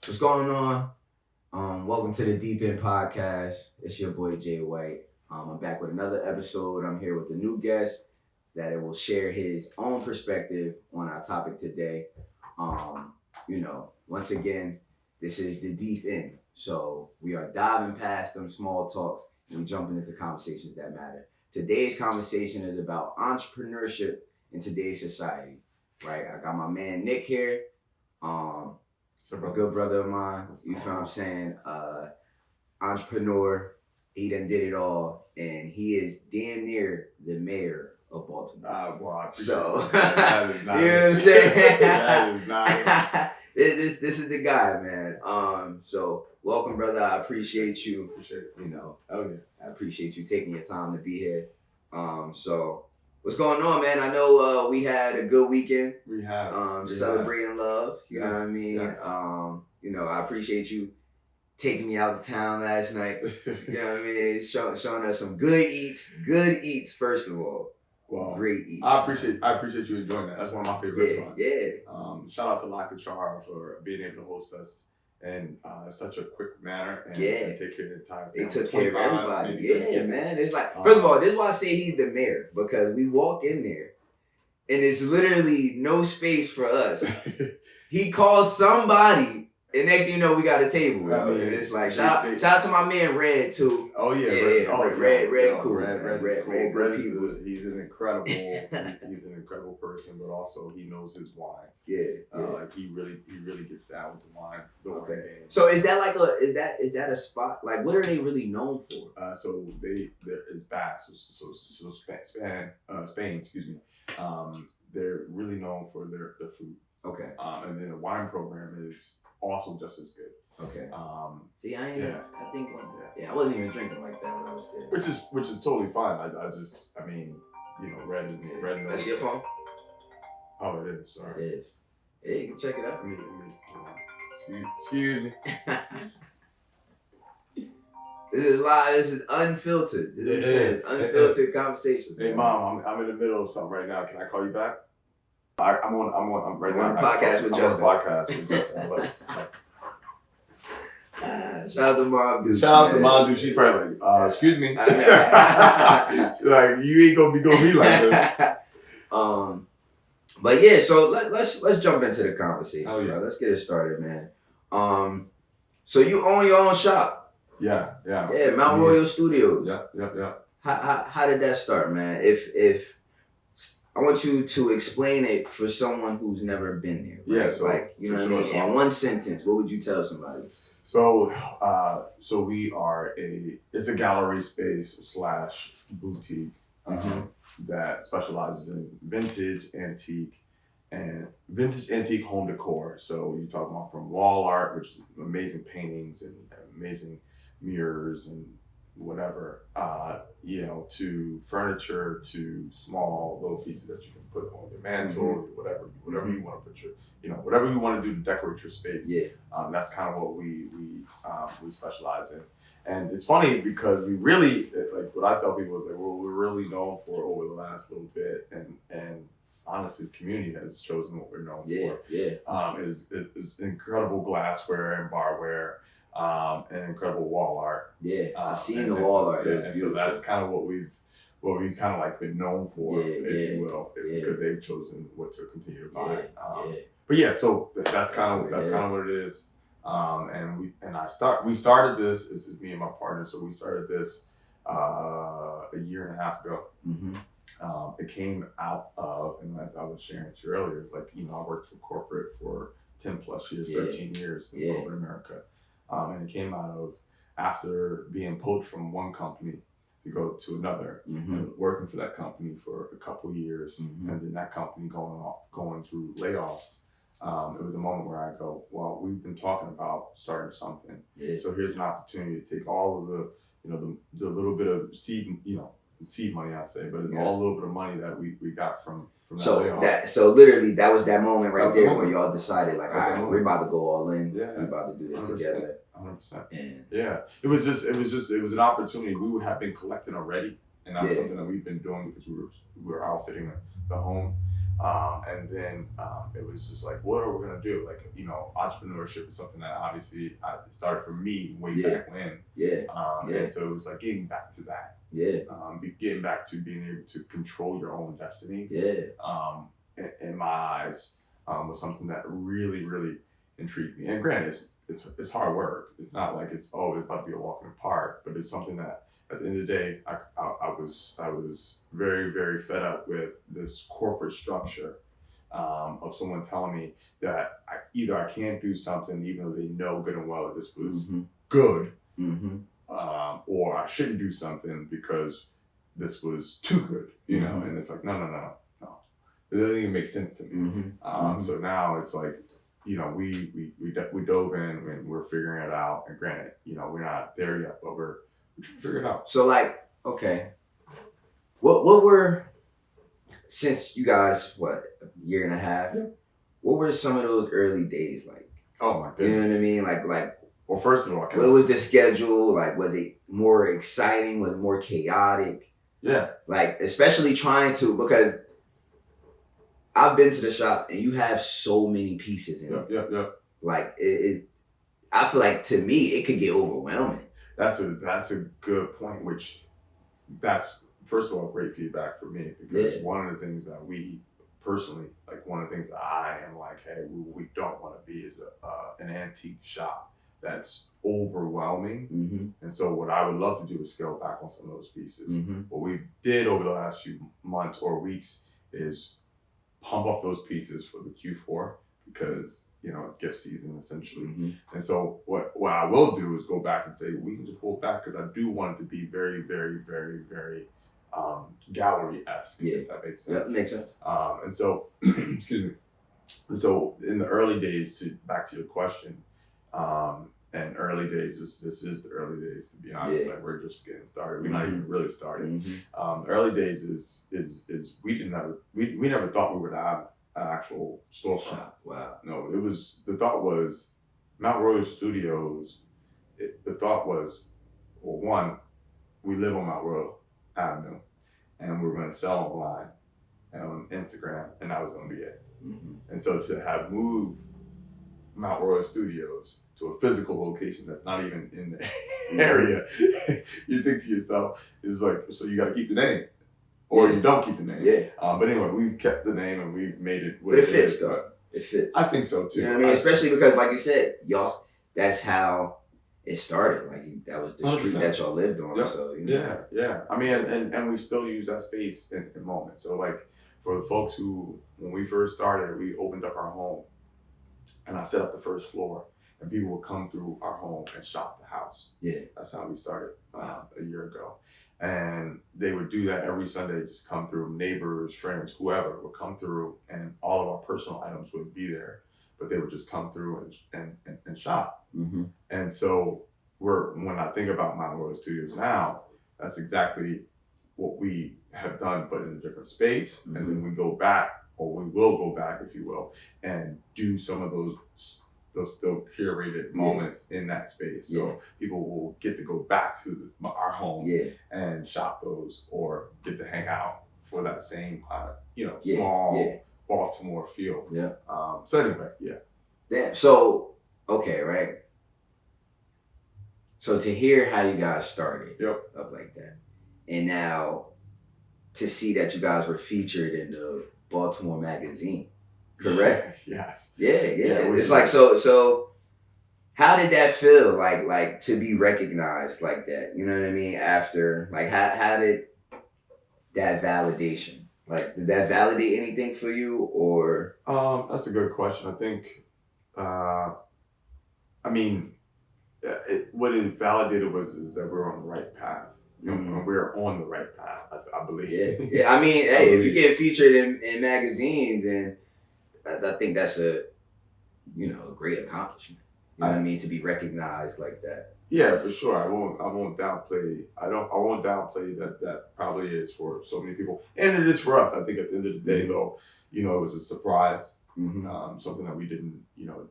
What's going on? Welcome to the Deep End Podcast. It's your boy Jay White. I'm back with another episode. I'm here with a new guest that will share his own perspective on our topic today. Once again, this is the Deep End. So we are diving past them small talks and jumping into conversations that matter. Today's conversation is about entrepreneurship in today's society. Right? I got my man Nick here. A good brother of mine, you feel what I'm saying? Entrepreneur, he done did it all, and he is damn near the mayor of Baltimore. Well, so, that is nice. You know what I'm saying? That is nice. This is the guy, man. So welcome, brother. I appreciate you. Appreciate it. I appreciate you taking your time to be here. So what's going on, man? I know we had a good weekend. We have. Celebrating love. You know what I mean? Yes. I appreciate you taking me out of town last night. You know what I mean? Showing us some good eats, first of all. Well, great eats. I appreciate you enjoying that. That's one of my favorite restaurants. Yeah. Shout out to La Cachara for being able to host us in such a quick manner and take care of the entire family. They took care of everybody. Yeah, man. It's like, first of all, this is why I say he's the mayor, because we walk in there and it's literally no space for us. He calls somebody, and next thing you know, we got a table. I mean, it's like, shout out to my man Red, too. Oh, yeah. Red, cool. Red, cool. He's an incredible person, but also he knows his wines. Like he really gets down with the wine. Game. So is that like is that a spot? Like, what are they really known for? So there is Basque, so Spain, excuse me. They're really known for their food. Okay. And then the wine program is also just as good. Okay. See, I wasn't even drinking like that when I was there. Which is totally fine. I mean, red is red. That's your phone? Oh, it is. Sorry. It is. Yeah, you can check it out. Excuse me. This is live. This is unfiltered. It's unfiltered conversation. Hey, Mom, I'm in the middle of something right now. Can I call you back? I'm right now. On a podcast with Justin. Shout out to Mom, dude. She's probably like, excuse me. She's like, you ain't gonna be like that. But yeah, so let's jump into the conversation. Oh, yeah. Bro. Let's get it started, man. So you own your own shop? Yeah. Mount Royal Studios. Yeah. How did that start, man? If I want you to explain it for someone who's never been there. Right? Yeah, so like, you know what I mean? In one sentence, what would you tell somebody? So we are it's a gallery space / boutique that specializes in vintage antique home decor. So you're talking about from wall art, which is amazing paintings and amazing mirrors and whatever, to furniture, to small little pieces that you can put on your mantle, whatever you want to put whatever you want to do to decorate your space. Yeah. That's kind of what we specialize in. And it's funny because we really, like what I tell people is like, what we're really known for over the last little bit, and honestly, the community has chosen what we're known for. Is incredible glassware and barware. And incredible wall art. Yeah, I've seen the wall art. And so that's kind of what we've kind of like been known for, if you will, because they've chosen what to continue to buy. But yeah, so that's kind of what it is. We started this. This is me and my partner. So we started this a year and a half ago. It came out of, and as I was sharing with you earlier, it's like I worked for corporate for 10 plus years, 13 years in corporate America. And it came out of after being poached from one company to go to another, and working for that company for a couple years, and then that company going through layoffs. It was a moment where I go, well, we've been talking about starting something. So here's an opportunity to take all of the little bit of seed money, I say, but it's all a little bit of money that we got from that. So literally that was that moment right there where y'all decided like, all right, we're about to go all in. Yeah. We're about to do this together. 100%. Yeah. It was an opportunity. We have been collecting already, and that's something that we've been doing because we were outfitting the home. And then it was just like, what are we gonna do? Like, entrepreneurship is something that obviously it started for me way back when. And so it was like getting back to that. Getting back to being able to control your own destiny. In my eyes, was something that really, really intrigued me. And granted, it's hard work. It's not like it's about to be a walk in the park, but it's something that at the end of the day, I was very, very fed up with this corporate structure of someone telling me that I can't do something even though they know good and well that this was good, or I shouldn't do something because this was too good, know. And it's like, no. It doesn't even make sense to me. So now it's like, we dove in and we're figuring it out. And granted, we're not there yet, but we're figuring it out. So like, okay, what were, since you guys, a year and a half, what were some of those early days like? Oh my goodness. You know what I mean? Like. Well, first of all, what was the schedule? Like, was it more exciting? Was it more chaotic? Yeah. Like, especially trying to, because I've been to the shop and you have so many pieces in it. Yep. Like, I feel like to me, it could get overwhelming. That's a good point, which that's, first of all, great feedback for me, because one of the things that we personally, like one of the things that I am like, hey, we don't want to be is an antique shop that's overwhelming. And so what I would love to do is scale back on some of those pieces. What we did over the last few months or weeks is pump up those pieces for the Q4, because it's gift season essentially. And so what I will do is go back and say we can just pull back, because I do want it to be very, very, very, very gallery-esque, if that makes sense. That makes sense. And so excuse me. And so in the early days, back to your question, and early days this is the early days, to be honest. Like, we're just getting started. We're not even really started. Early days is we never thought we would have an actual storefront. Wow. No, the thought was Mount Royal Studios. The thought was, well, one, we live on Mount Royal Avenue, and we're going to sell online and on Instagram, and that was going to be it. And so to have moved Mount Royal Studios to a physical location that's not even in the area, you think to yourself, it's like, so you got to keep the name, or you don't keep the name. But anyway, we've kept the name and we've made it what but it fits, though. It fits. I think so too. You know what I mean? Especially because, like you said, y'all, that's how it started. Like, that was the 100%. Street that y'all lived on. So yeah. I mean, and we still use that space in moments. So like, for the folks who, when we first started, we opened up our home, and I set up the first floor, and people would come through our home and shop the house. That's how we started a year ago. And they would do that every Sunday, just come through, neighbors, friends, whoever would come through, and all of our personal items would be there, but they would just come through and shop. And so when I think about Mount Royal Studios now, that's exactly what we have done, but in a different space. And then we go back, or we will go back, if you will, and do some of those still curated moments in that space. So people will get to go back to our home and shop those, or get to hang out for that same kind of, small Baltimore feel. So anyway, Damn. So, okay, right? So to hear how you guys started up like that, and now to see that you guys were featured in the Baltimore Magazine, correct? Yes. Yeah. It's like, so how did that feel? Like to be recognized like that, you know what I mean? After, like, how did that validation, like, did that validate anything for you, or? That's a good question. I think, what it validated is that we're on the right path. We're on the right path, I believe. Yeah. I mean, hey, if you get featured in magazines, and I think that's a great accomplishment. You know what I mean? To be recognized like that. Yeah, for sure. I won't downplay. I won't downplay that probably is for so many people, and it is for us. I think at the end of the day, though, it was a surprise. Something that we didn't,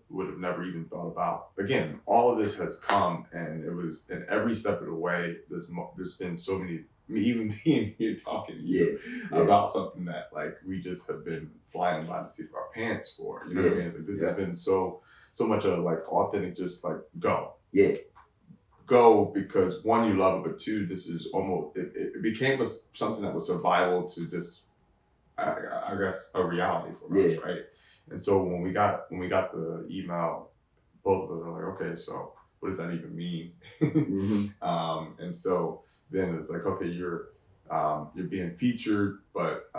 would have never even thought about. Again, all of this has come, and it was in every step of the way. There's been so many me even being here talking to you about something that like we just have been flying by the seat of our pants for. You know what I mean? It's like this has been so much of like authentic, just like go. Yeah. Go because one, you love it, but two, this is almost it became something that was survival to just I guess a reality for us, right? And so when we got the email, both of us were like, okay, so what does that even mean? And so then it's like, okay, you're being featured, but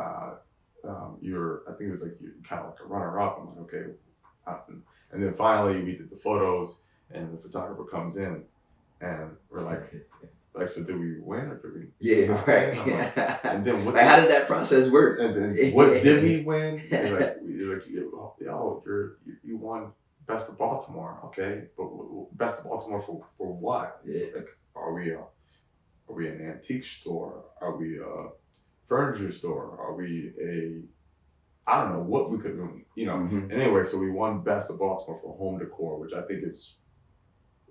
you're, I think it was like you're kind of like a runner up. I'm like, okay, and then finally we did the photos, and the photographer comes in, and we're like, so did we win or did we? Yeah, right. And then what? Like, how did that process work? And then what did we win? You're like, yo, you won Best of Baltimore, okay, but Best of Baltimore for what? Like, are we an antique store? Are we a furniture store? Are we I don't know what we could, you know. Anyway, so we won Best of Baltimore for home decor, which I think is,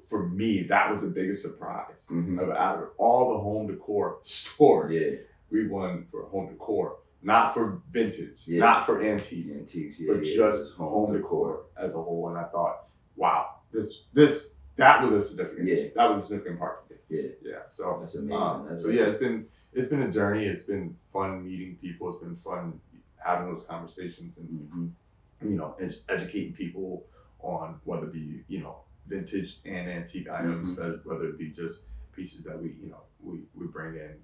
for me, that was the biggest surprise. Out of all the home decor stores, we won for home decor, not for vintage, not for antiques, but just home decor as a whole. And I thought, wow, that was a significant, that was a significant part for me. So that's amazing. So it's been a journey. It's been fun meeting people. It's been fun having those conversations and you know, educating people on whether it be, you know, vintage and antique items, whether it be just pieces that we bring in,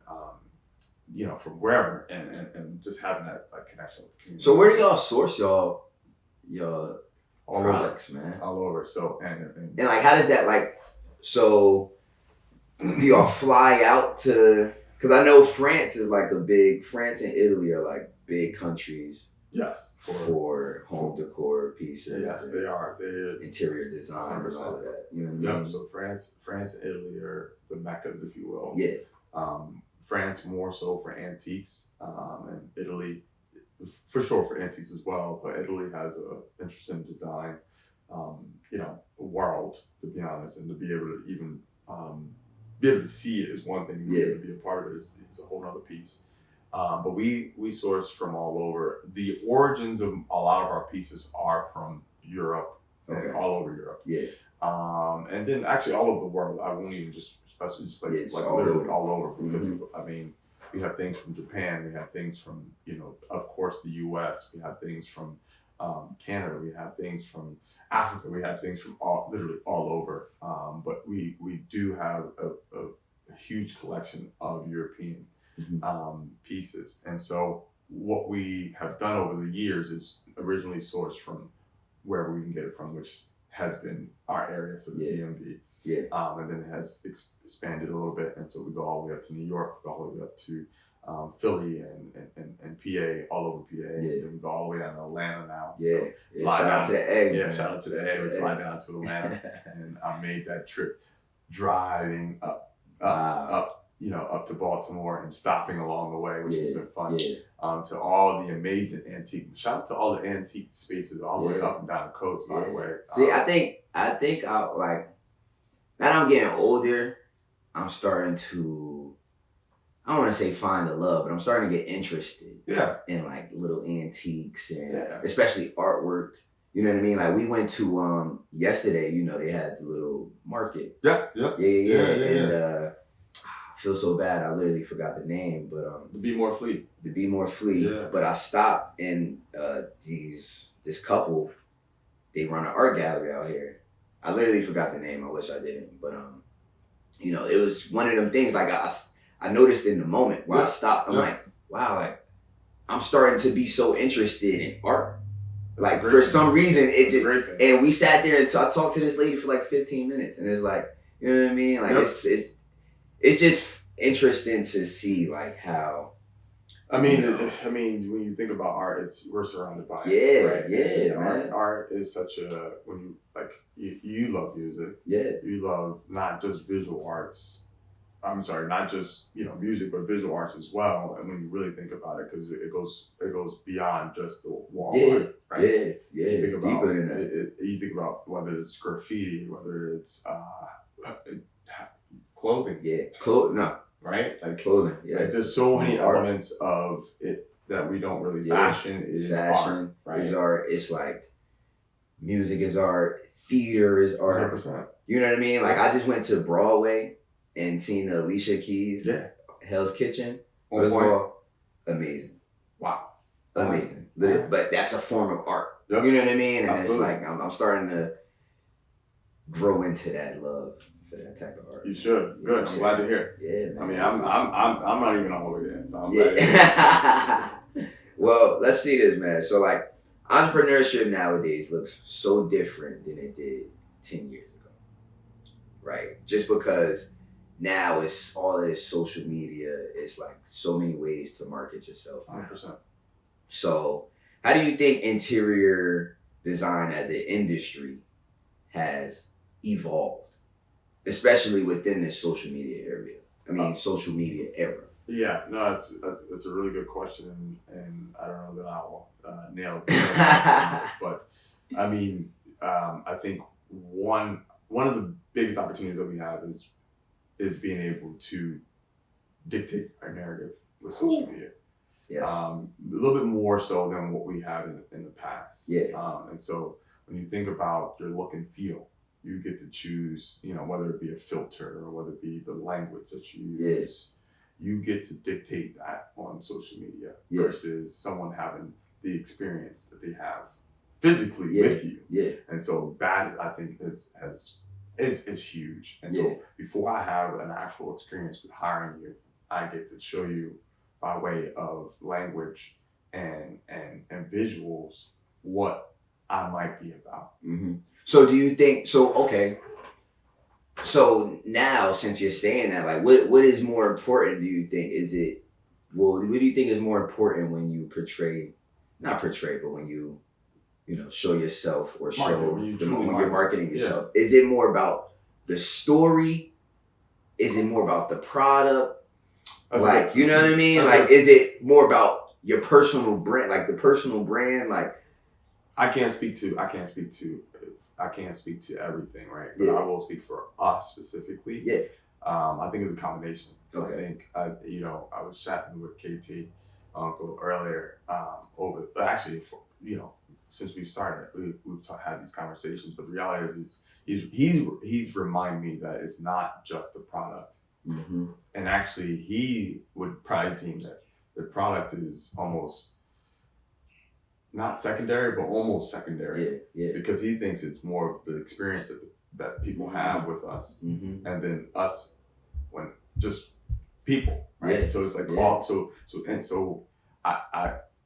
you know, from wherever, and just having that like connection with the community. So where do y'all source y'all all products, over, man? All over. So and like, how does that like? So do y'all fly out to? Because I know France and Italy are like big countries. Yes, for home decor pieces. Yes, they are. They're interior design 100%. And all that. You know what I mean? So France and Italy are the meccas, if you will. Yeah. France more so for antiques, and Italy for sure for antiques as well. But Italy has an interesting design, you know, world, to be honest, and to be able to even be able to see it is one thing. To be able to be a part of it is a whole other piece. But we source from all over. The origins of a lot of our pieces are from Europe, and all over Europe. Yeah. And then actually all over the world. I won't even just specify, just like literally all over, because I mean, we have things from Japan. We have things from, you know, of course, the U.S. We have things from Canada. We have things from Africa. We have things from literally all over. But we do have a huge collection of European pieces. And so what we have done over the years is originally sourced from wherever we can get it from, which has been our area, so the DMV. And then it has expanded a little bit. And so we go all the way up to New York, go all the way up to Philly and PA, all over PA. And then we go all the way down to Atlanta now. So shout out to the A. Shout out to the A. We fly down to Atlanta. And I made that trip driving up, you know, up to Baltimore and stopping along the way, which has been fun. To all the amazing antique. Shout out to all the antique spaces all the way up and down the coast, by the way. See, I think I like, now that I'm getting older, I'm starting to, I don't want to say find the love, but I'm starting to get interested in like little antiques and especially artwork. You know what I mean? Like, we went to yesterday, you know, they had the little market. And I feel so bad. I literally forgot the name, but the Be More Fleet. The Be More Fleet. But I stopped, and this couple, they run an art gallery out here. I literally forgot the name. I wish I didn't, but you know, it was one of them things. Like I noticed in the moment where I stopped. I'm like, wow, like I'm starting to be so interested in art. Like, for some reason, it just, and we sat there and I talked to this lady for like 15 minutes, and it's like, you know what I mean? Like, it's just interesting to see like how. I mean, when you think about art, we're surrounded by it, right? Man. Art is such a, when you like, you love music. You love not just visual arts. I'm sorry, not just, you know, music, but visual arts as well. And when you really think about it, because it goes beyond just the wall art, right? You think about deeper than that. You think about whether it's graffiti, whether it's clothing. right? Like clothing. Yeah, like there's so many elements of it that we don't really. Fashion is art, right? Is art. It's like music is art. Theater is art. 100%. You know what I mean? Like I just went to Broadway and seen the Alicia Keys. Yeah. Hell's Kitchen. First of all, amazing. Wow. Amazing. But that's a form of art. Yep. You know what I mean? And Absolutely. It's like I'm starting to grow into that love for that type of art. You should. Good. I'm glad to hear. Yeah, man. I mean, I'm not even all the way there, so I'm glad to hear. Well, let's see this, man. So like entrepreneurship nowadays looks so different than it did 10 years ago. Right? Just because now it's all of this social media, it's like so many ways to market yourself. 100%. So how do you think interior design as an industry has evolved, especially within this social media area? Social media era. Yeah, no, it's a really good question, and I don't know that I'll nail it. But I mean, I think one of the biggest opportunities that we have is being able to dictate our narrative with social media. Yes. A little bit more so than what we have in the past. Yeah. And so when you think about your look and feel, you get to choose, whether it be a filter or whether it be the language that you use. You get to dictate that on social media versus someone having the experience that they have physically with you. Yeah. And so that I think is huge. And so before I have an actual experience with hiring you, I get to show you by way of language and visuals what I might be about. Mm-hmm. So do you think okay. So now, since you're saying that, like, what is more important? Do you think what do you think is more important when you not portray, but when you show yourself or when you're marketing yourself? Yeah. Is it more about the story? Is it more about the product? Like, you know what I mean? Like, is it more about your personal brand, like the personal brand? Like, I can't speak to everything, right? But I will speak for us specifically. Yeah. I think it's a combination. Okay. I think, I was chatting with KT Uncle earlier, since we started, we've had these conversations, but the reality is he's reminding me that it's not just the product. Mm-hmm. And actually, he would probably deem that the product is almost not secondary, but almost secondary. Yeah. Because he thinks it's more of the experience that people have with us, mm-hmm. and then us when just people, right? Yeah. So it's like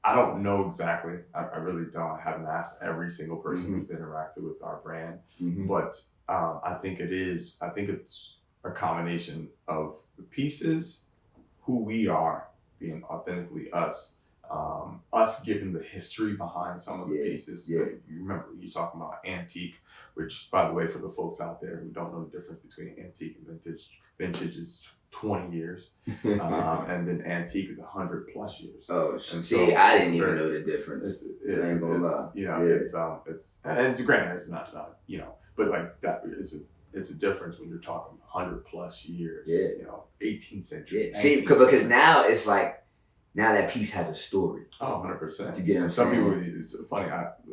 I don't know exactly. I really don't. I haven't asked every single person mm-hmm. who's interacted with our brand, mm-hmm. but I think it's a combination of the pieces, who we are, being authentically us, us giving the history behind some of the pieces. Yeah. You remember you talking about antique, which, by the way, for the folks out there who don't know the difference between antique and vintage is 20 years, and then antique is 100+ years. Oh, see, I didn't even know the difference. It's granted, it's not but like that, it's a difference when you're talking 100+ years. Yeah. 18th century. Yeah. See, because now it's like, now that piece has a story. Oh, 100%. You get what I'm Some saying? people, it's funny.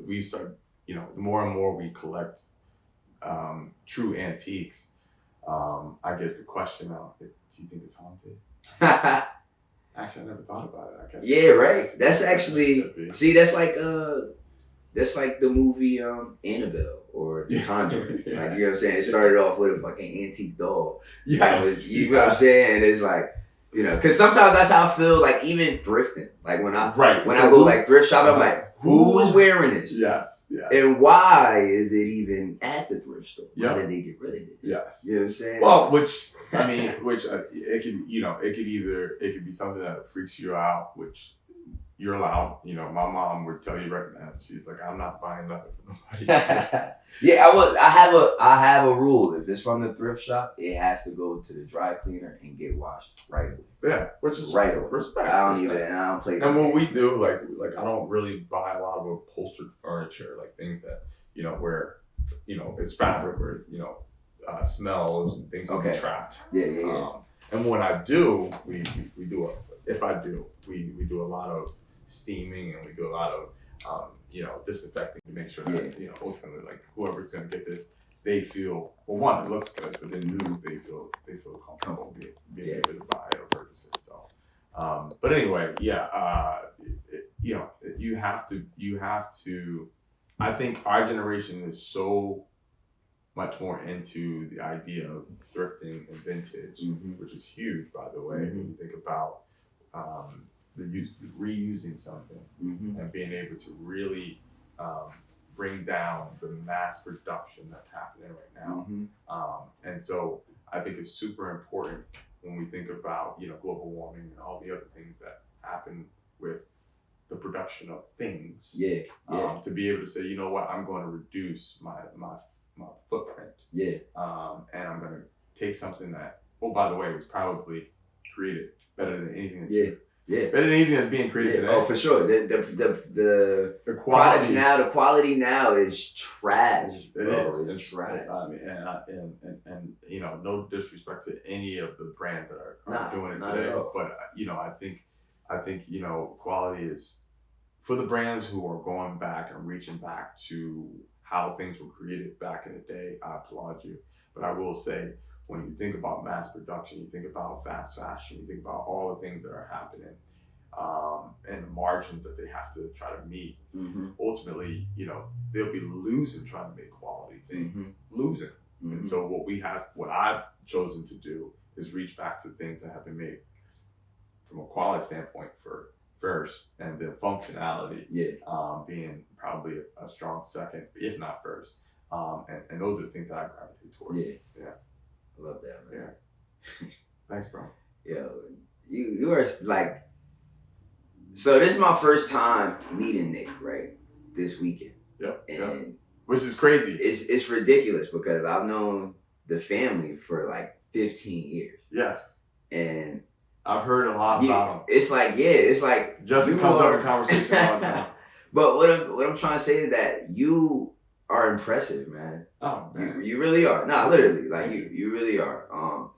We started, the more and more we collect true antiques, I get the question out, do you think it's haunted? Actually, I never thought about it. I guess. Yeah, right. That's actually, see, that's like the movie Annabelle or The Conjuring. Yes. Like, you know what I'm saying? It started off with a fucking antique doll. Yes. You know what I'm saying? It's like, because sometimes that's how I feel, like, even thrifting. Like, when I go, like, thrift shop, I'm like, who's wearing this? Yes. And why is it even at the thrift store? Yep. Why did they get rid of this? Yes. You know what I'm saying? Well, it could be something that freaks you out, which you're allowed. My mom would tell you right now. She's like, I'm not buying nothing from nobody. Yeah, I have a rule. If it's from the thrift shop, it has to go to the dry cleaner and get washed right away. Yeah, which is right away. Respect. I don't play. And what we do, like I don't really buy a lot of upholstered furniture, like things that where it's fabric, where smells and things can be trapped. Yeah. And when I do, we do we do a lot of steaming, and we do a lot of disinfecting to make sure that ultimately, like, whoever's gonna get this, they feel, well, one, it looks good, but then two, they feel comfortable being able to buy it or purchase it. So, but anyway, you have to. I think our generation is so much more into the idea of thrifting and vintage, which is huge, by the way. When you think about reusing something and being able to really bring down the mass production that's happening right now. And so I think it's super important when we think about global warming and all the other things that happen with the production of things. To be able to say, you know what, I'm going to reduce my footprint. And I'm going to take something that, oh, by the way, was probably created better than anything that's better than anything that's being created today. Oh, for sure. The quality now, the quality now is trash. It's trash. I mean, and no disrespect to any of the brands that are doing it today, but I think quality is for the brands who are going back and reaching back to how things were created back in the day. I applaud you, but I will say, when you think about mass production, you think about fast fashion, you think about all the things that are happening, and the margins that they have to try to meet. Ultimately, they'll be losing trying to make quality things, losing. And so what I've chosen to do is reach back to things that have been made from a quality standpoint first, and then functionality being probably a strong second, if not first. And those are the things that I gravitate towards. I love that, man. Thanks, bro. Yo, you are like, so this is my first time meeting Nick, right? This weekend. And which is crazy. It's ridiculous because I've known the family for like 15 years. Yes. And I've heard a lot about them. It's like Justin comes up in conversation all the time. But what I'm trying to say is that you are impressive, man. Oh, man. You really are. No, literally, like you really are.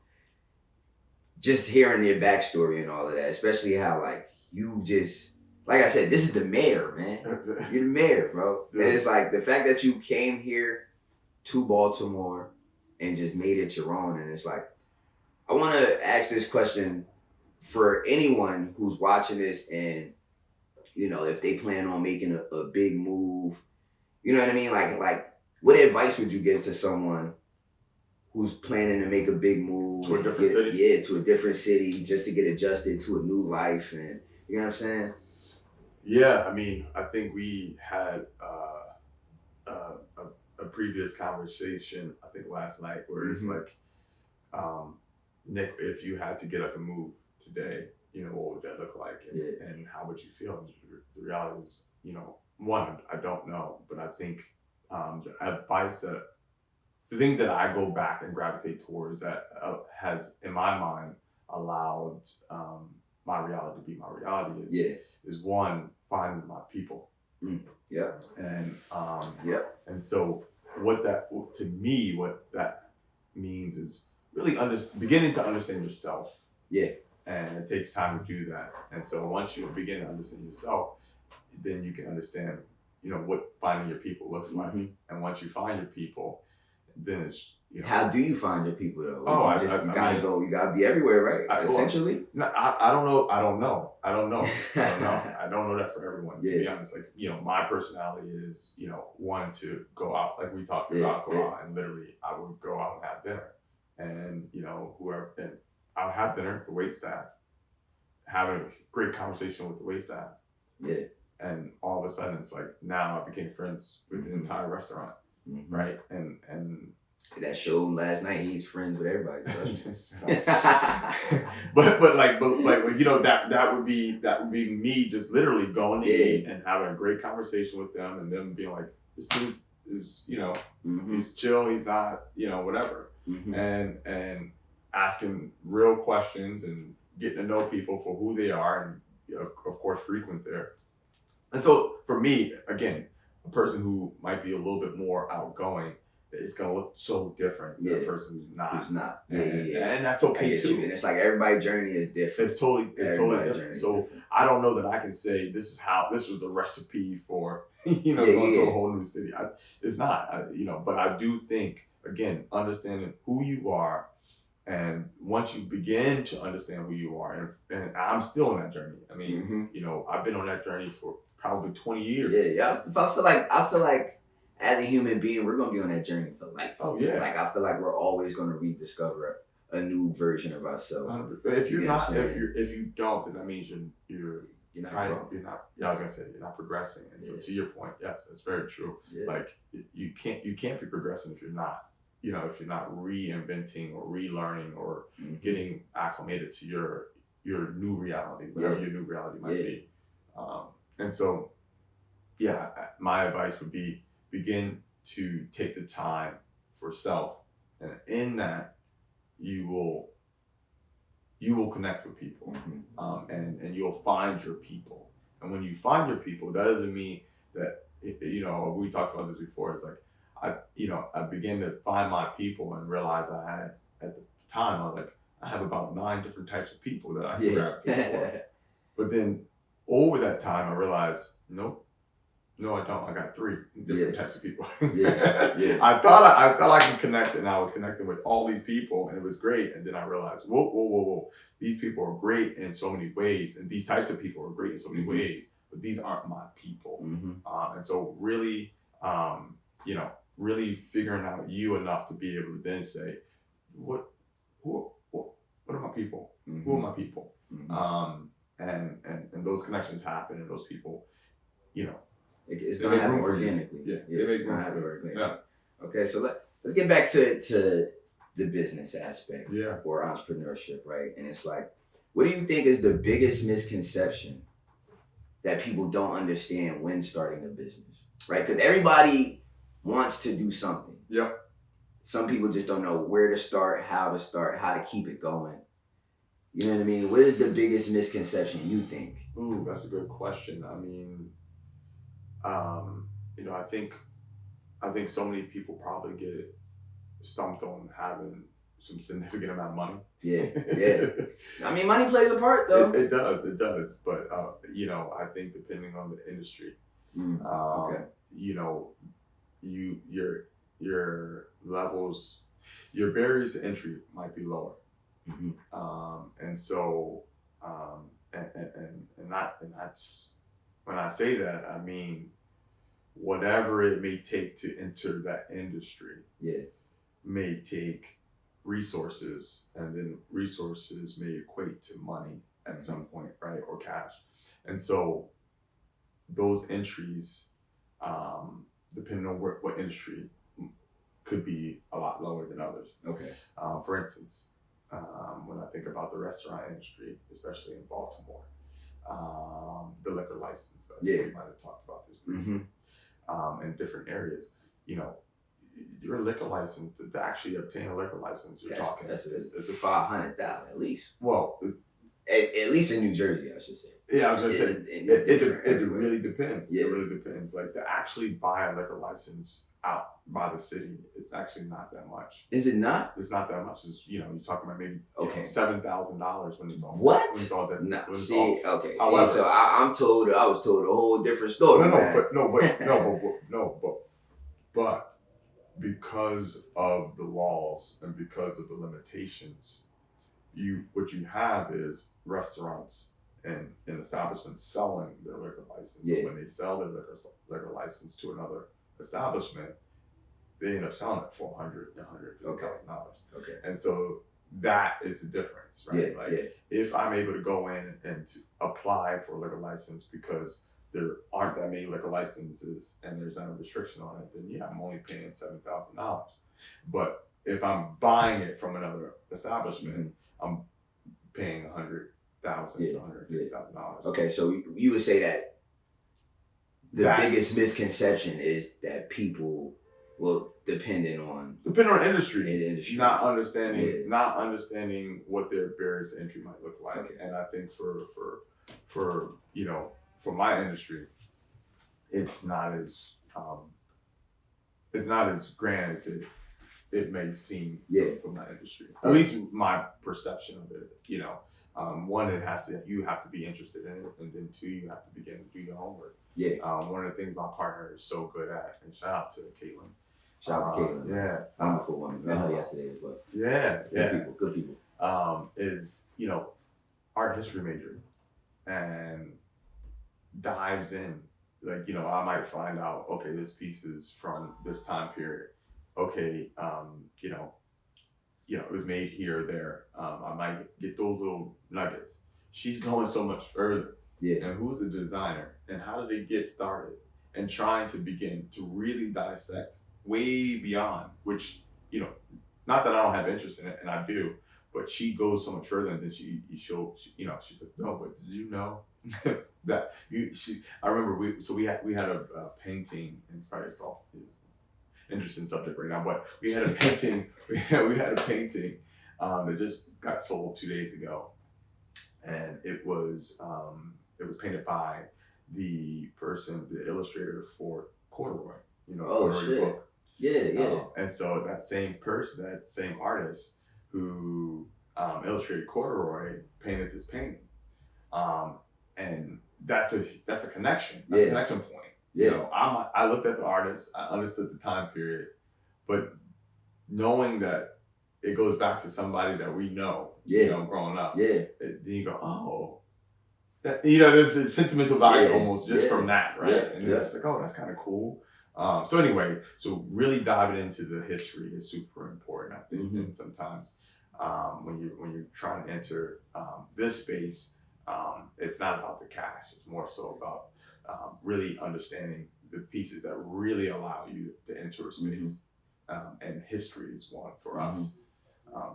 Just hearing your backstory and all of that, especially how like you just, like I said, this is the mayor, man. You're the mayor, bro. And it's like the fact that you came here to Baltimore and just made it your own. And it's like, I want to ask this question for anyone who's watching this, and if they plan on making a big move, you know what I mean? Like what advice would you give to someone who's planning to make a big move to a different city? Yeah, to a different city, just to get adjusted to a new life, and you know what I'm saying? Yeah, I mean, I think we had a previous conversation, I think last night, where it's like, Nick, if you had to get up and move today, what would that look like, and how would you feel? And the reality is, one, I don't know, but I think the thing that I go back and gravitate towards that has, in my mind, allowed my reality to be my reality is one, finding my people. And and so what that means is really beginning to understand yourself. And it takes time to do that. And so once you begin to understand yourself, then you can understand, what finding your people looks like. And once you find your people, then it's, How do you find your people though? Oh, you gotta be everywhere, right? Essentially. No, I don't know. I don't know that for everyone. To be honest, like, my personality is, one to go out, like we talked about, go out, and literally I would go out and have dinner, and and I'll have dinner, the wait staff, having a great conversation with the wait staff. And all of a sudden it's like, now I became friends with the entire restaurant. Right. And that showed last night, he's friends with everybody. but that would be me just literally going to eat and having a great conversation with them, and them being like, this dude is, he's chill, he's not, whatever. And asking real questions and getting to know people for who they are, and of course frequent there. And so for me, again, a person who might be a little bit more outgoing, it's gonna look so different than a person who's not. Who's not. And that's okay too. And it's like everybody's journey is different. It's totally different. So I don't know that I can say this was the recipe for going to a whole new city. It's not. But I do think, again, understanding who you are, and once you begin to understand who you are, and I'm still on that journey. I mean, I've been on that journey for probably 20 years. Yeah. I feel like as a human being, we're gonna be on that journey for life. Oh yeah. Like I feel like we're always gonna rediscover a new version of ourselves. But if you're not, if you don't, then that means you're not right. growing. You're not. Yeah, I was gonna say you're not progressing. And so to your point, yes, that's very true. Yeah. Like you can't be progressing if you're not. If you're not reinventing or relearning or getting acclimated to your new reality, whatever your new reality might be. And so, my advice would be begin to take the time for self, and in that you will connect with people, and you'll find your people. And when you find your people, that doesn't mean that we talked about this before. It's like I began to find my people and realize I had at the time I have about 9 different types of people that I gravitate towards. But then over that time I realized no, I don't. I got 3 different types of people. I thought I could connect, and I was connecting with all these people, and it was great. And then I realized, whoa. These people are great in so many ways, and these types of people are great in so many ways, but these aren't my people. And so really, really figuring out you enough to be able to then say, what are my people? Who are my people? And those connections happen, and those people, it's gonna happen organically. It's gonna happen organically. Yeah. Okay, so let's get back to the business aspect or entrepreneurship, right? And it's like, what do you think is the biggest misconception that people don't understand when starting a business, right? Because everybody wants to do something. Yep. Some people just don't know where to start, how to keep it going. You know what I mean? What is the biggest misconception you think? Ooh, that's a good question. I mean, I think so many people probably get stumped on having some significant amount of money. Yeah. I mean, money plays a part, though. It does. But I think depending on the industry, your levels, your barriers to entry might be lower, and so and that's when I say that, I mean whatever it may take to enter that industry may take resources, and then resources may equate to money at some point, right? Or cash. And so those entries, depending on what industry, could be a lot lower than others. Okay. For instance, when I think about the restaurant industry, especially in Baltimore, the liquor license, I think we might have talked about this briefly, in different areas, your liquor license, to actually obtain a liquor license, you're talking it's a $500,000 at least. Well, at least in New Jersey, I should say. Yeah, I was gonna say it really depends. Yeah. It really depends. Like to actually buy a liquor license out by the city, it's actually not that much. Is it not? It's not that much. It's you're talking about maybe $7,000 when it's all what? When it's all done. No, However, so I was told a whole different story. But because of the laws and because of the limitations, what you have is restaurants and establishments selling their liquor license. So when they sell their liquor license to another establishment, they end up selling it for $150,000. Okay. And so that is the difference, right? If I'm able to go in and to apply for a liquor license because there aren't that many liquor licenses and there's not a restriction on it, then I'm only paying $7,000. But if I'm buying it from another establishment, I'm paying $100,000 to $150,000. Okay, so you would say that the biggest misconception is that people will depending on industry, not understanding what their barriers to entry might look like. And I think for my industry, it's not as it's not as grand as it may seem from that industry. At least my perception of it, you know. One, you have to be interested in it, and then two, you have to begin to do your homework. Yeah. One of the things my partner is so good at, and shout out to Caitlin. Shout out to Caitlin. Yeah. Wonderful woman. Met her yesterday as well. Yeah. Good people. Is, you know, art history major and dives in. Like, you know, I might find out, okay, this piece is from this time period. Okay, you know, it was made here or there. I might get those little nuggets. She's going so much further. Yeah. And who's the designer? And how did they get started? And trying to begin to really dissect way beyond, which, you know, not that I don't have interest in it, and I do, but she goes so much further, and then she's like, no, but did you know that I remember we had a painting, and it's probably interesting subject right now, but we had a painting, that just got sold 2 days ago, and it was painted by the illustrator for Corduroy, you know, Corduroy book. Yeah. And so that same artist who illustrated Corduroy painted this painting, and that's a connection. That's a connection point. Yeah. You know, I looked at the artist, I understood the time period, but knowing that it goes back to somebody that we know, you know, growing up. Yeah. Then you go, oh, that, you know, there's a sentimental value almost just from that, right? And it's like, oh, that's kind of cool. So anyway, so really diving into the history is super important, I think. And sometimes when you're trying to enter this space, it's not about the cash. It's more so about really understanding the pieces that really allow you to enter a space. And history is one for us.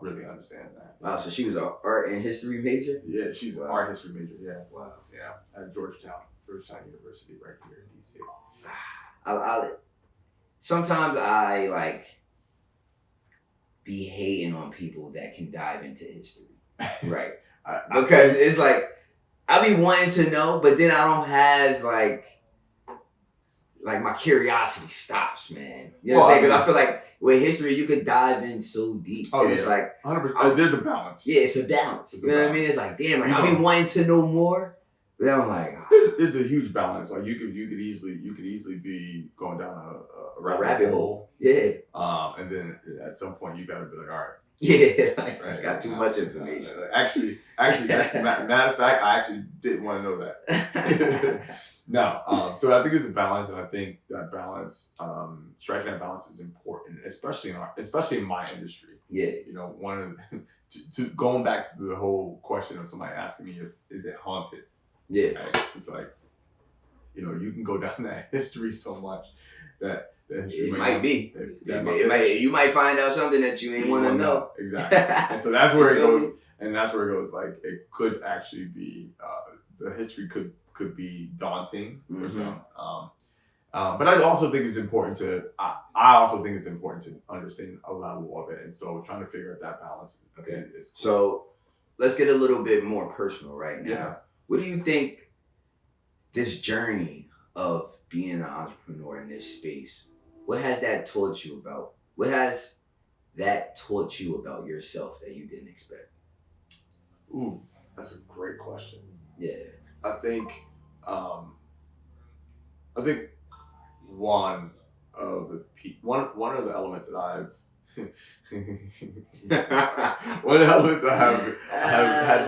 Really understand that. Wow, so she was an art and history major? Yeah, she's an art history major, yeah. Wow. Yeah, at Georgetown University right here in DC. Sometimes I like be hating on people that can dive into history, right? Because it's like I be wanting to know, but then I don't have like my curiosity stops, man. You know what I'm saying? Because I feel like with history you could dive in so deep. Oh, and it's like 100%. There's a balance. Yeah, it's a balance. You know what I mean? It's like damn, like I be wanting to know more. But then I'm like, it's a huge balance. Like you could easily be going down a rabbit hole. Yeah. And then at some point you gotta be like, all right. Yeah, I got too much information. Actually, matter of fact, I actually didn't want to know that. No. So I think it's a balance, and I think that balance, striking that balance is important, especially in my industry. Yeah. You know, one of to going back to the whole question of somebody asking me, is it haunted? Yeah. Right? It's like, you know, you can go down that history so much that it might be. You might find out something that you ain't want to know. Exactly. And so that's where it goes. And that's where it goes. Like it could actually be the history could be daunting for some. But I also think it's important to understand a level of it. And so trying to figure out that balance. Okay. Is cool. So let's get a little bit more personal right now. Yeah. What do you think this journey of being an entrepreneur in this space, what has that taught you about? What has that taught you about yourself that you didn't expect? Ooh, that's a great question. Yeah. I think one of the elements that I've had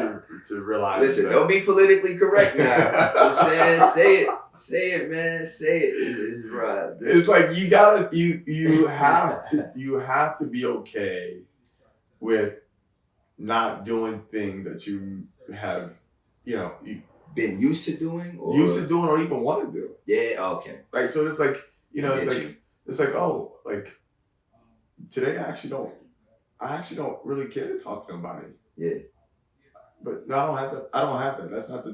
to realize. Listen, don't be politically correct now. I'm saying, say it, man, say it. It's right. It's like you have to be okay with not doing things that you have, you know, been used to doing or even want to do. Yeah. Okay. Right. So it's like, you know, it's like, oh, like today I actually don't really care to talk to somebody. Yeah. But no, I don't have to. That's not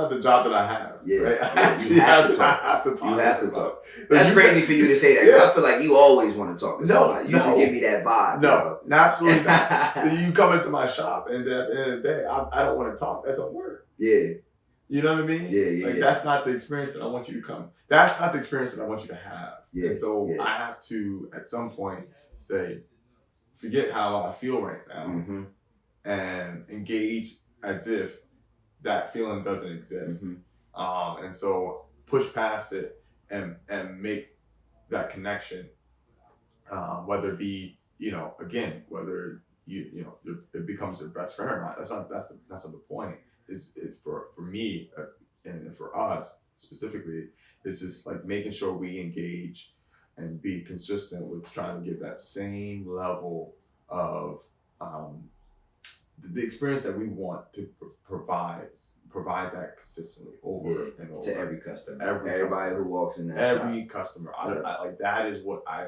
the job that I have. Yeah. Right? You have to talk. That's crazy for you to say that. Yeah. I feel like you always want to talk to somebody. You just give me that vibe. No, absolutely not. So you come into my shop and at the end of the day, I don't want to talk. That don't work. Yeah. You know what I mean? Yeah. That's not the experience that I want you to come. That's not the experience that I want you to have. Yeah. And so I have to, at some point, say, forget how I feel right now and engage as if that feeling doesn't exist. And so push past it and make that connection, whether it be, again, whether it becomes your best friend or not. That's not the point. Is for me and for us specifically, it's just like making sure we engage and be consistent with trying to give that same level of the experience that we want to provide that consistently over and over to every customer, everybody who walks in that every shop. customer. I like that is what I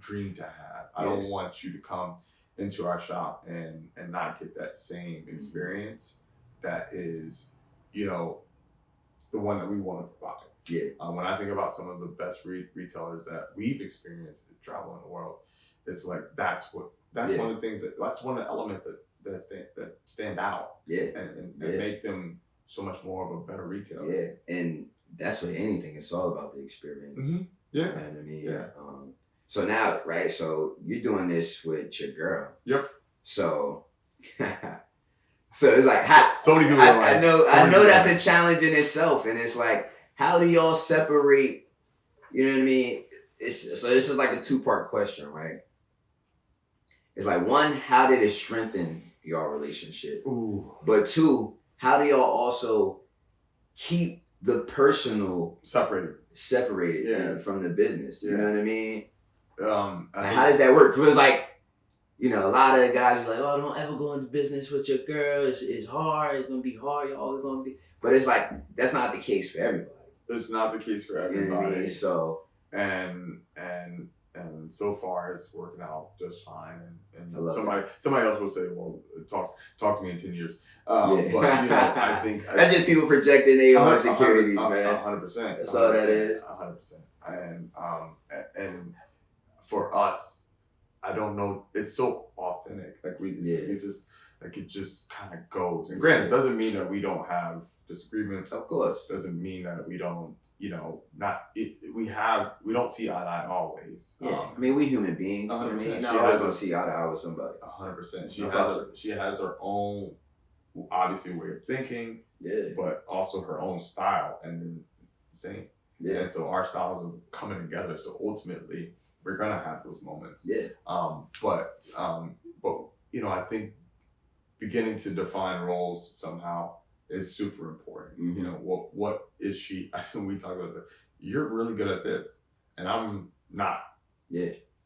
dream to have. I don't want you to come into our shop and not get that same experience that is, the one that we want to provide. When I think about some of the best retailers that we've experienced traveling the world, it's like that's one of the things that's one of the elements that stand out. And make them so much more of a better retailer. And that's what anything. It's all about the experience. You know what I mean? So now, right? So you're doing this with your girl. Yep. So, so it's like, so many people. I know that's a challenge in itself, and it's like, how do y'all separate? You know what I mean? So this is like a 2-part question, right? It's like, one, how did it strengthen your relationship? Ooh. But 2, how do y'all also keep the personal separated from the business? You know what I mean? How does that work? Because like, a lot of guys be like, oh, don't ever go into business with your girl. It's hard. It's gonna be hard. You're always gonna be. But it's like that's not the case for everybody. It's not the case for everybody. You know what I mean? So and so far it's working out just fine. And somebody else will say, well, talk to me in 10 years. But I think that's just people projecting their own insecurities, man. 100%. That's all that is. 100%. And for us, I don't know. It's so authentic. Like it just kind of goes. And granted, it doesn't mean that we don't have disagreements. Of course, doesn't mean that we don't. We don't see eye to eye always. I mean, we human beings. 100%. Not always gonna see eye to eye with somebody. 100%. She has her own, obviously, way of thinking. But also her own style, and then same. And so our styles are coming together. So ultimately, we're gonna have those moments. But I think beginning to define roles somehow is super important. What is she? I think we talk about that. You're really good at this, and I'm not.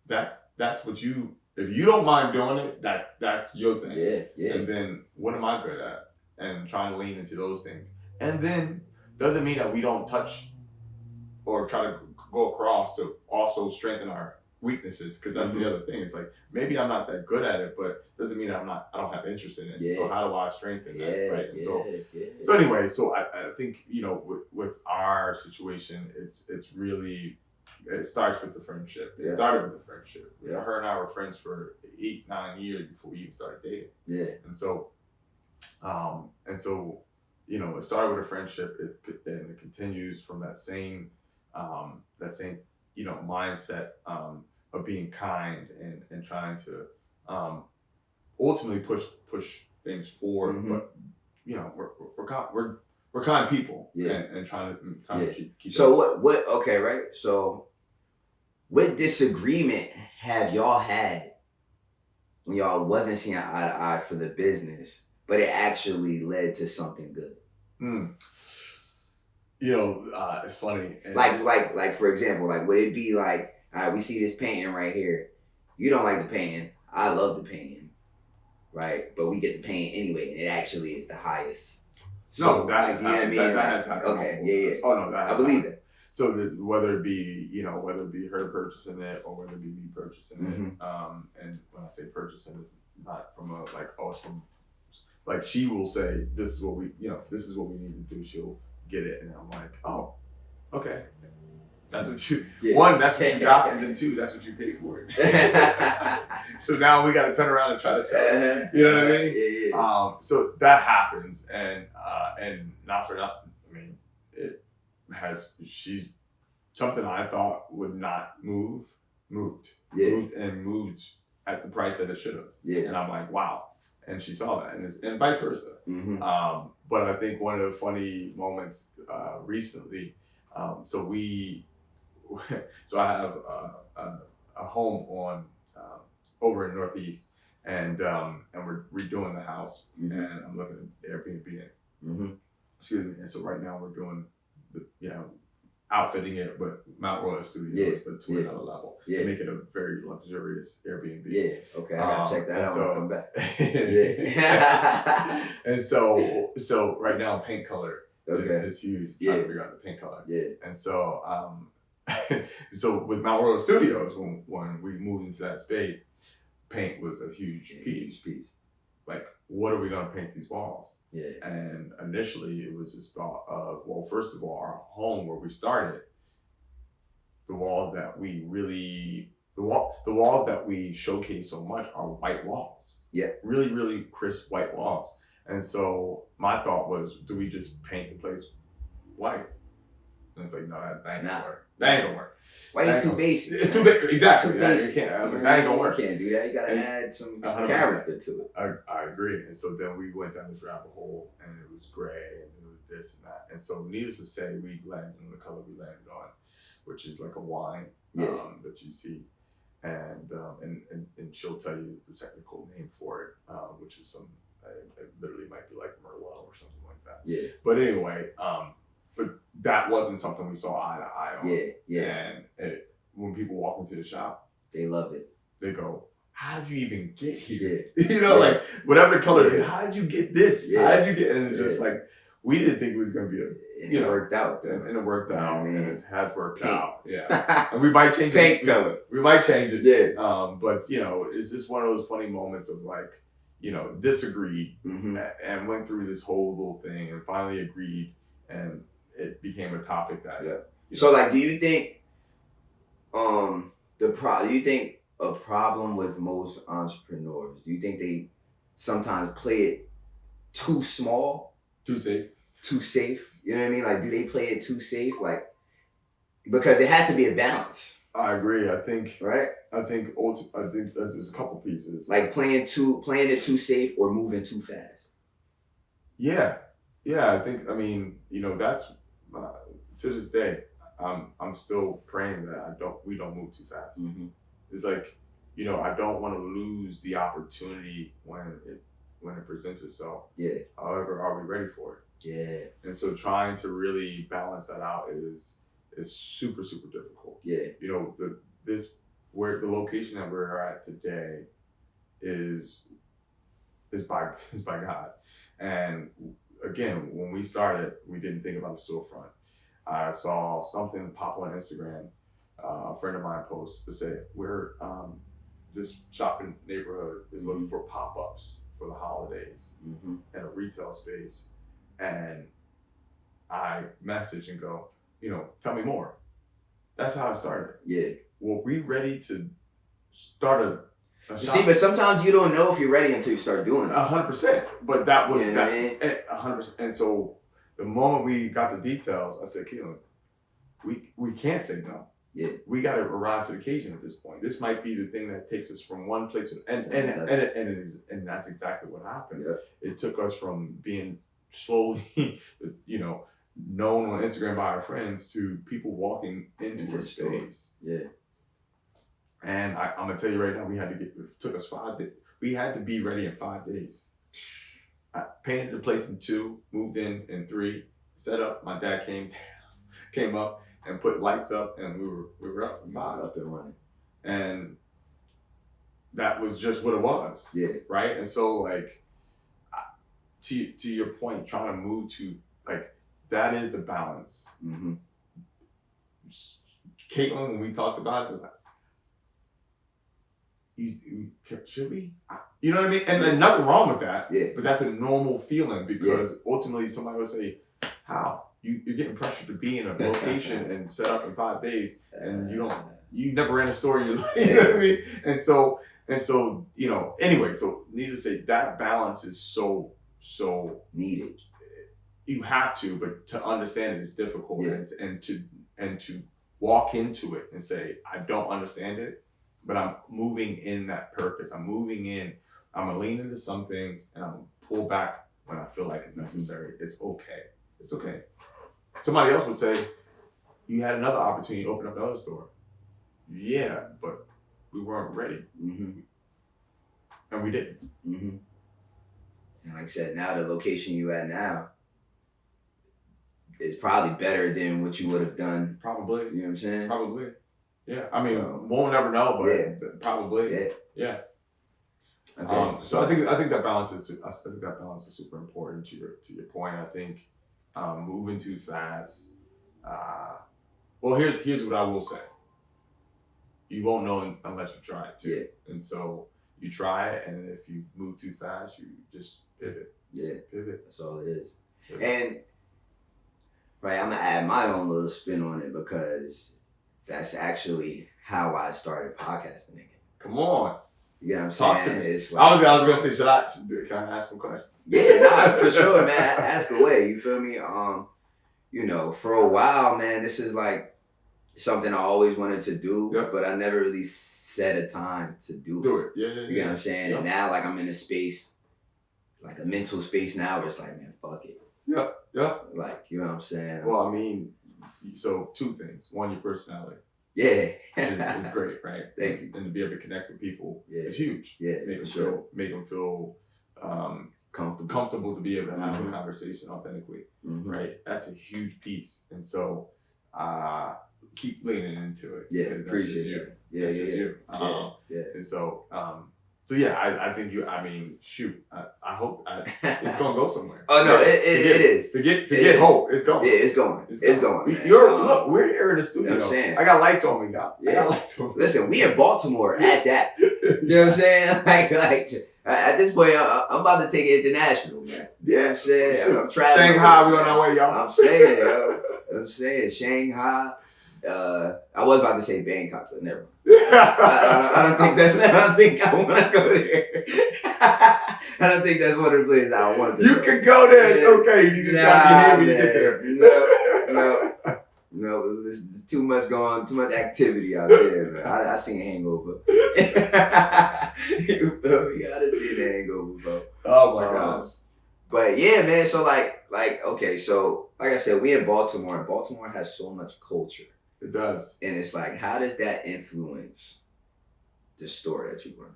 That's what you. If you don't mind doing it, that's your thing. And then what am I good at? And trying to lean into those things. And then doesn't mean that we don't touch or try to go across to also strengthen our weaknesses, because that's the other thing. It's like maybe I'm not that good at it, but doesn't mean I don't have interest in it. So how do I strengthen that, right? So anyway, so I think with our situation, it's really, it starts with the friendship. It started with the friendship. Her and I were friends for 8-9 years before we even started dating. And so it started with a friendship, and it continues from that same mindset of being kind and trying to ultimately push things forward. But we're kind people, and trying to keep so what okay, right? So what disagreement have y'all had when y'all wasn't seeing eye to eye for the business, but it actually led to something good? It's funny. Like for example, like would it be like, all right, we see this painting right here. You don't like the painting. I love the painting, right? But we get the painting anyway, and it actually is the highest. So that has happened. That has happened. Okay, Oh no, that has I believe happened. it. So whether it be her purchasing it or whether it be me purchasing it, and when I say purchasing, it's not from it's from, like, she will say, this is what we need to do. She'll get it, and I'm like, oh, okay. That's what you one. That's what you got, and then two, that's what you paid for it. So now we got to turn around and try to sell it. You know what I mean? Yeah. So that happens, and not for nothing. I mean, it has. She's something I thought would not moved. Moved at the price that it should have. Yeah. And I'm like, wow. And she saw that, and vice versa. Mm-hmm. But I think one of the funny moments recently. So I have a home on over in Northeast, and we're redoing the house, mm-hmm. and I'm looking at Airbnb. Mm-hmm. Excuse me. And so right now we're doing outfitting it with Mount Royal Studios, but to another level. Yeah. Make it a very luxurious Airbnb. Yeah. Okay. I gotta check that out when I come back. Yeah. And so right now paint color is huge. Trying to figure out the paint color. Yeah. And so so with Mount Royal Studios, when we moved into that space, paint was a huge piece. Like, what are we gonna paint these walls? Yeah. And initially it was this thought of, well, first of all, our home where we started, the walls that we showcase so much are white walls. Yeah. Really, really crisp white walls. And so my thought was, do we just paint the place white? And it's like, no, that ain't gonna work. That ain't gonna work. White is too basic. It's too basic. Exactly. Too basic. That ain't gonna work. You can't do that. You gotta add some character to it. I agree. And so then we went down this rabbit hole, and it was gray, and it was this and that. And so needless to say, we landed on the color we landed on, which is like a wine that you see. And she'll tell you the technical name for it, which is it literally might be like Merlot or something like that. Yeah. But anyway, but that wasn't something we saw eye to eye on. Yeah. And when people walk into the shop, they love it. They go, how did you even get here? You know, like whatever the color is, how did you get this? How did you get? And it's just like, we didn't think it was going to be it worked out. And it worked out. And it has worked Pink. out. Yeah. And we might change Pink it. color. We might change it. Yeah. But it's just one of those funny moments of like, disagreed and went through this whole little thing and finally agreed, and it became a topic that. So like, do you think do you think a problem with most entrepreneurs, do you think they sometimes play it too small? Too safe? You know what I mean? Like, do they play it too safe? Like, because it has to be a balance. I agree. I think there's a couple pieces. Like playing it too safe or moving too fast. Yeah. That's to this day, I'm still praying that we don't move too fast. Mm-hmm. It's like, I don't want to lose the opportunity when it presents itself. Yeah. However, are we ready for it? Yeah. And so trying to really balance that out is super, super difficult. Yeah. Where the location that we're at today is by God. And again, when we started, we didn't think about a storefront. I saw something pop on Instagram. A friend of mine post to say, we're this shopping neighborhood is looking for pop-ups for the holidays in a retail space. And I message and go, tell me more. That's how it started. Yeah. Were we ready to start a shop? See, but sometimes you don't know if you're ready until you start doing it. 100%. But that was 100%. And so the moment we got the details, I said, Keelan, we can't say no. Yeah. We got to rise to the occasion at this point. This might be the thing that takes us from one place and that's exactly what happened. Yeah. It took us from being slowly, known on Instagram by our friends to people walking into a space. Yeah. And I'm gonna tell you right now, it took us 5 days. We had to be ready in 5 days. I painted the place in 2, moved in 3, set up. My dad came up and put lights up, and we were up in 5. Up and running. And that was just what it was. Yeah. Right. And so like, to your point, trying to move to like, that is the balance. Mm-hmm. Caitlin, when we talked about it, was like, should we? You know what I mean? And nothing wrong with that. Yeah. But that's a normal feeling because ultimately somebody will say, how? you're getting pressured to be in a location and set up in 5 days, and you never ran a store in your life. You know what I mean? And so anyway, so needless to say, that balance is so needed. You have to, but to understand it is difficult, and to walk into it and say, I don't understand it, but I'm moving in that purpose. I'm moving in. I'm gonna lean into some things, and I'm gonna pull back when I feel like it's necessary. It's okay. It's okay. Somebody else would say, you had another opportunity to open up another store. Yeah, but we weren't ready, and we didn't. And like I said, now the location you at now is probably better than what you would have done. Probably. You know what I'm saying? Probably. Yeah. I mean, we'll never know, but probably. Yeah. Okay. So I think that balance is super important to your point. I think moving too fast. Well, here's what I will say. You won't know unless you try it too. Yeah. And so you try it, and if you move too fast, you just pivot. Yeah. Pivot. That's all it is. Pivot. And right, I'm gonna add my own little spin on it, because that's actually how I started podcasting again. Come on. You know what I'm saying? Talk to me. It's like, I was gonna say, can I ask some questions? Yeah, nah, for sure, man. Ask away. You feel me? For a while, man, this is like something I always wanted to do, but I never really set a time to do it. Yeah. You know what I'm saying? And now, like, I'm in a space, like a mental space now, where it's like, man, fuck it. Yeah. Like, you know what I'm saying? Well, I mean, so 2 things. 1, your personality. Yeah. is great, right? Thank you. And to be able to connect with people is huge. Yeah. Make them feel comfortable to be able to have a conversation authentically, right? That's a huge piece. And so keep leaning into it. Yeah, appreciate it. Yeah, that's just you. And so I think I hope it's gonna go somewhere. Oh no, it is. Forget hope. It's going. Yeah, it's going. It's going. Look, we're here in the studio. You know what I'm saying? I got lights on me now. Yeah. Listen, we in Baltimore at that. You know what I'm saying? Like at this point, I'm about to take it international, man. Yeah, you know what I'm saying? I'm traveling. Shanghai, we on our way, y'all. I'm saying, Shanghai. I was about to say Bangkok, but never. I don't think I want to go there. I don't think that's one of the places I want to. You can go there. It's okay. You just got to be here when you get there. No, there's too much activity out there, man. I seen Hangover. You feel me? I done seen the Hangover, bro. Oh my gosh. But yeah, man. So like okay, so like I said, we in Baltimore, and Baltimore has so much culture. It does. And it's like, how does that influence the store that you run?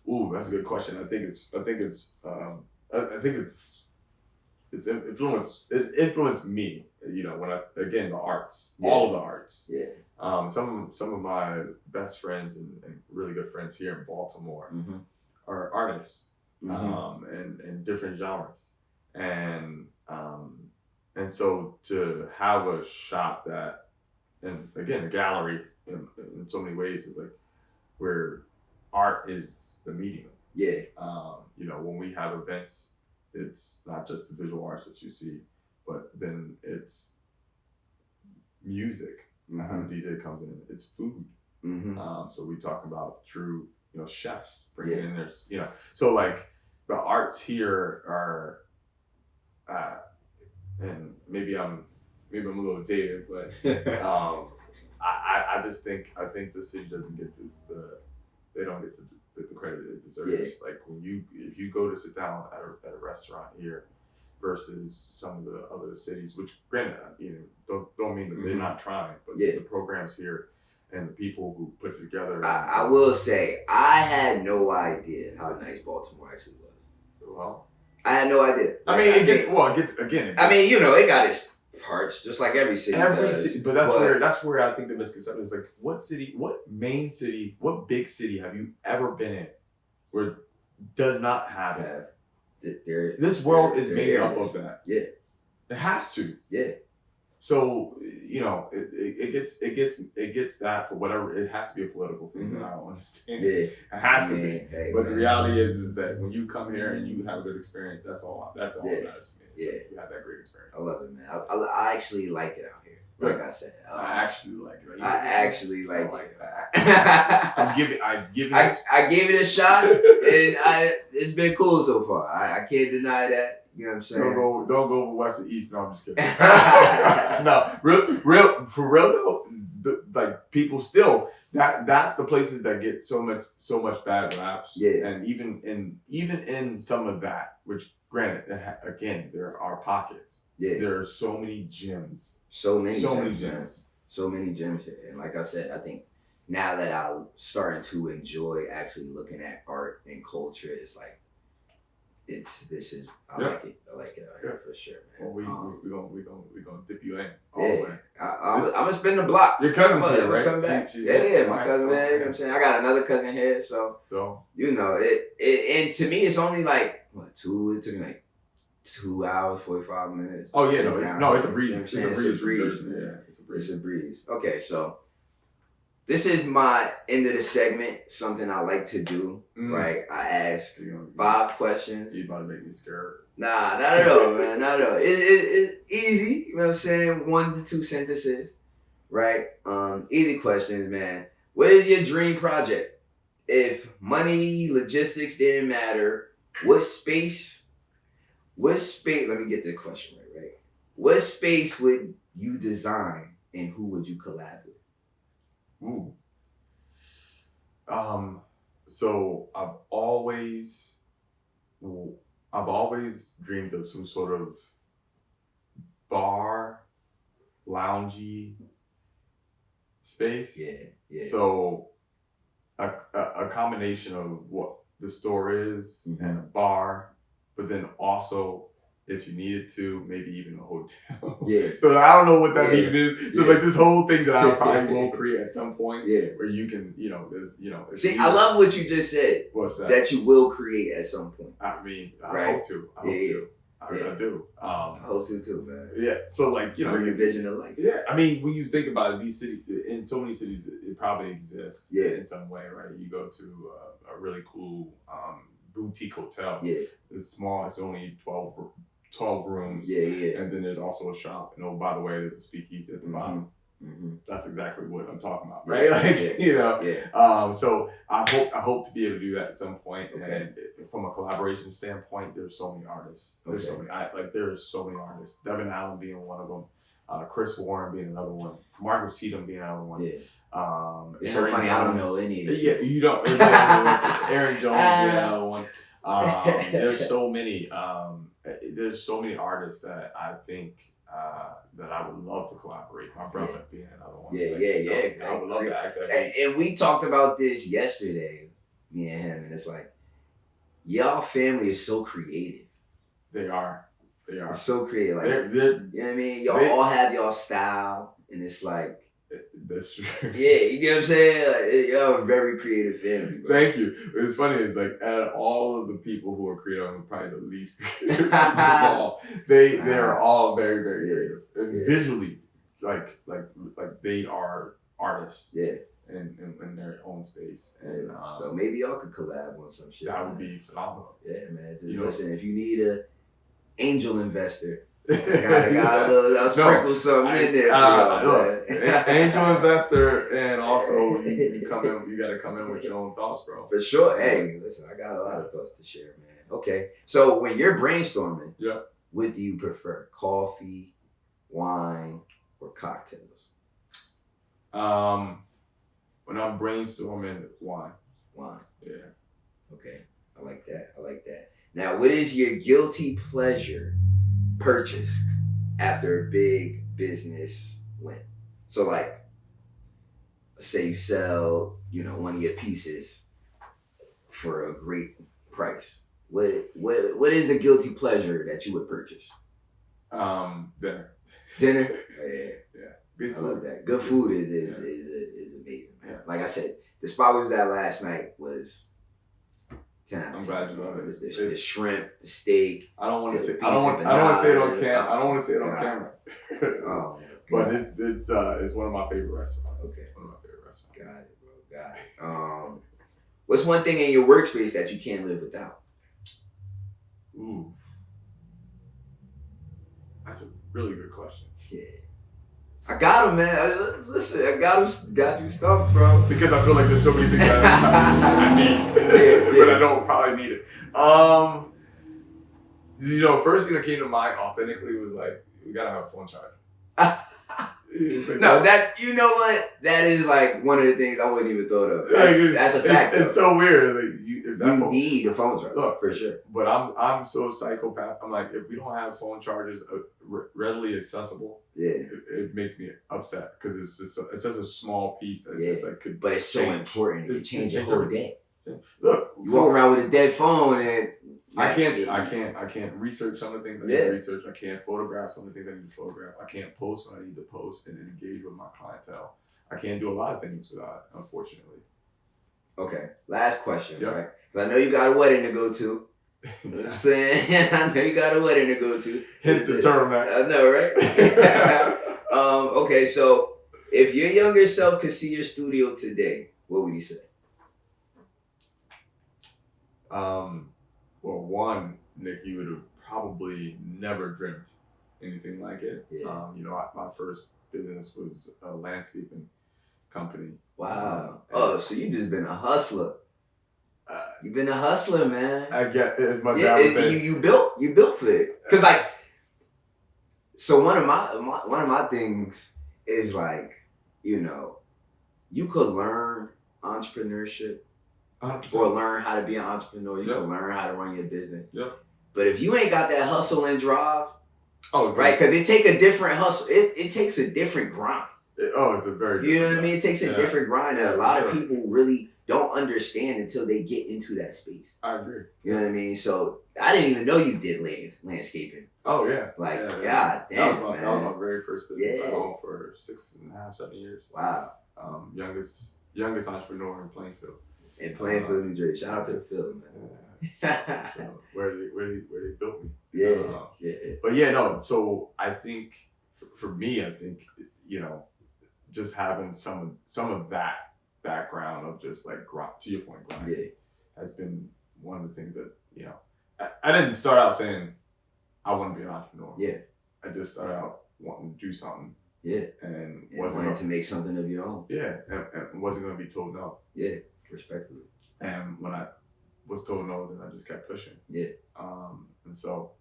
Ooh, that's a good question. I think it's influenced me. When the arts, all of the arts. Yeah. Some of my best friends and really good friends here in Baltimore are artists, and different genres, and so to have a shop that, and again, a gallery in so many ways is like where art is the medium. Yeah. When we have events, it's not just the visual arts that you see, but then it's music. How the DJ comes in, it's food. So we talk about true, chefs bringing in their, so like the arts here are, and maybe I'm a little dated, but I think the city doesn't get they don't get the credit it deserves. Yeah. Like if you go to sit down at a restaurant here versus some of the other cities, which granted, don't mean that they're not trying, but the programs here and the people who put it together. I will say, I had no idea how nice Baltimore actually was. Well, I had no idea. I mean, it gets. It got its parts, just like every city. But that's where I think the misconception is like, what main city, what big city have you ever been in where does not have it? This world is made up of that. Yeah, it has to. Yeah. So it gets that for whatever. It has to be a political thing that I don't understand. Yeah, it has to be. But the reality is that when you come here and you have a good experience, that's all that matters to me. you had that great experience. I love it, man. I actually like it out here. Like I said, I actually like it. I actually like it. That. I gave it a shot, and it's been cool so far. I can't deny that. You know what I'm saying? Don't go over west or east. No, I'm just kidding. No, for real though. Like people still that's the places that get so much bad raps. Yeah. And even in some of that, which granted, again, there are pockets. Yeah. There are so many gyms. So many gyms here. And like I said, I think now that I'm starting to enjoy actually looking at art and culture, it's like I like it out here for sure, man. Well, we gonna dip you in all the way. I'm gonna spin the block. Your cousin's here, right? Come back. My cousin here. You know what I'm saying? I got another cousin here, so you know it. And to me, it's only like it took me like 2 hours, 45 minutes. Oh yeah, it's a breeze. You know it's a breeze. Yeah, it's a breeze. Okay, so this is my end of the segment. Something I like to do. Right? I ask 5 questions. You about to make me scared? Nah, not at all, man. Not at all. It's easy. You know what I'm saying? 1 to 2 sentences. Right? Easy questions, man. What is your dream project? If money, logistics didn't matter, what space, let me get to the question right? What space would you design and who would you collab with? Ooh. So I've always dreamed of some sort of bar, loungy space. Yeah. So a combination of what the store is and a bar, but then also, if you needed to, maybe even a hotel. Yeah. So I don't know what that even is. So like this whole thing that I probably will create at some point. Yeah. Where you can, See, I love what you just said. What's that? That you will create at some point. I mean, I right? hope to. I do. I hope to too, man. Yeah. So like, bring your vision to life. Yeah. I mean, when you think about it, these cities, in so many cities, it probably exists. Yeah. In some way, right? You go to a really cool boutique hotel. Yeah. It's small. It's only 12 rooms. Yeah. And then there's also a shop. And oh, by the way, there's a speakeasy at the bottom. Mm-hmm. That's exactly what I'm talking about, right? Like, so I hope to be able to do that at some point. Okay. And from a collaboration standpoint, there's so many artists. There's so many artists. Devin Allen being one of them. Chris Warren being another one. Marcus Cheatham being another one. Yeah. It's Aaron so funny. Jones. I don't know any of these. Yeah, you don't. Aaron Jones being another one. There's so many. There's so many artists that I think that I would love to collaborate. My brother being another one. Yeah. I would love to act and we talked about this yesterday, me and him, and it's like, y'all family is so creative. They are. It's so creative. Like, they're, you know what I mean? Y'all all have y'all style, and it's like, that's true. Yeah, you get what I'm saying? Like, y'all a very creative family. Bro. Thank you. It's funny. It's like out of all of the people who are creative, I'm probably the least creative of all. They are all very, very creative. And visually, like they are artists. Yeah. In their own space. And so maybe y'all could collab on some shit. That would be phenomenal. Yeah, man. Just listen, if you need a angel investor, I'll sprinkle something in there. Angel investor, and also you come in. You got to come in with your own thoughts, bro. For sure. Hey, listen, I got a lot of thoughts to share, man. Okay, so when you're brainstorming, what do you prefer? Coffee, wine, or cocktails? When I'm brainstorming, wine. Wine. Yeah. Okay, I like that. Now, what is your guilty pleasure purchase after a big business win? So like, let's say you sell, one of your pieces for a great price. What is a guilty pleasure that you would purchase? Dinner. Yeah. Good food. I love that. Good food is amazing, man. Yeah. Like I said, the spot we was at last night was 10 out of 10. I'm glad you love it. The shrimp, the steak. I don't want to say. I don't want to say it on camera. I don't want to say it on camera. Oh, but it's one of my favorite restaurants. Okay. One of my favorite restaurants. Got it, bro. Got it. What's one thing in your workspace that you can't live without? Ooh. That's a really good question. Yeah. I got him, man. Listen, I got you stumped, bro. Because I feel like there's so many things that I need, but I don't probably need it. First thing that came to mind authentically was like, we gotta have a phone charger. No, that, you know what? That is like one of the things I wouldn't even thought of. That's a fact. It's so weird. Like you need a phone charger. Look, for sure. But I'm so psychopath. I'm like, if we don't have phone chargers readily accessible, it makes me upset because it's just a small piece that's just like could. But it's so important. It could change your whole day. Look, you walk around with a dead phone and. I can't research some of the things I need to research. I can't photograph some of the things I need to photograph. I can't post when I need to post and engage with my clientele. I can't do a lot of things without it, unfortunately. Okay, last question, right? Because I know you got a wedding to go to. You know what I'm saying? I know you got a wedding to go to. Hence the turtleneck. I know, right? Okay, so if your younger self could see your studio today, what would you say? Well, one, Nick, you would have probably never dreamt anything like it. Yeah. My first business was a landscaping company. Wow. So you just been a hustler. You've been a hustler, man. I get it. As my dad was saying. You built for it. Cause like, so one of my things is like, you could learn entrepreneurship. 100%. Or learn how to be an entrepreneur. You can learn how to run your business. Yep. But if you ain't got that hustle and drive, right? Because it take a different hustle. It takes a different grind. It's a very. You know what I mean? It takes a different grind that a lot of people really don't understand until they get into that space. I agree. You know what I mean? So I didn't even know you did landscaping. Oh yeah. Like God damn, that was my very first business. I owned for 6.5, 7 years. Wow. Youngest entrepreneur in Plainfield. In Plainfield, New Jersey. Shout out to the field, man. Where they built me. Yeah. But yeah, no. So I think for me, just having some of that background of just like to your point, grind, has been one of the things that I didn't start out saying I want to be an entrepreneur. Yeah. I just started out wanting to do something. Yeah. And wanted to make something of your own. Yeah, and wasn't going to be told no. Yeah. Respectfully. And when I was told no, then I just kept pushing. Yeah. And so,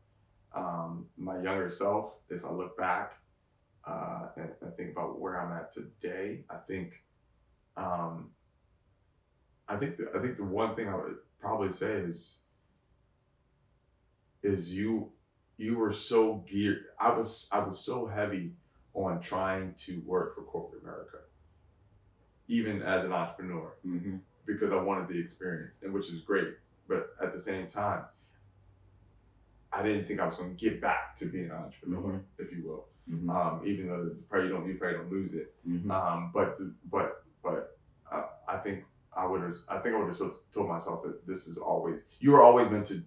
my younger self, if I look back, and I think about where I'm at today, I think the one thing I would probably say is you were so geared. I was so heavy on trying to work for corporate America, even as an entrepreneur. Mm-hmm. Because I wanted the experience, and which is great. But at the same time, I didn't think I was going to get back to being an entrepreneur, if you will. Mm-hmm. Even though you probably don't lose it. Mm-hmm. But I think I would have told myself that this is you were always meant to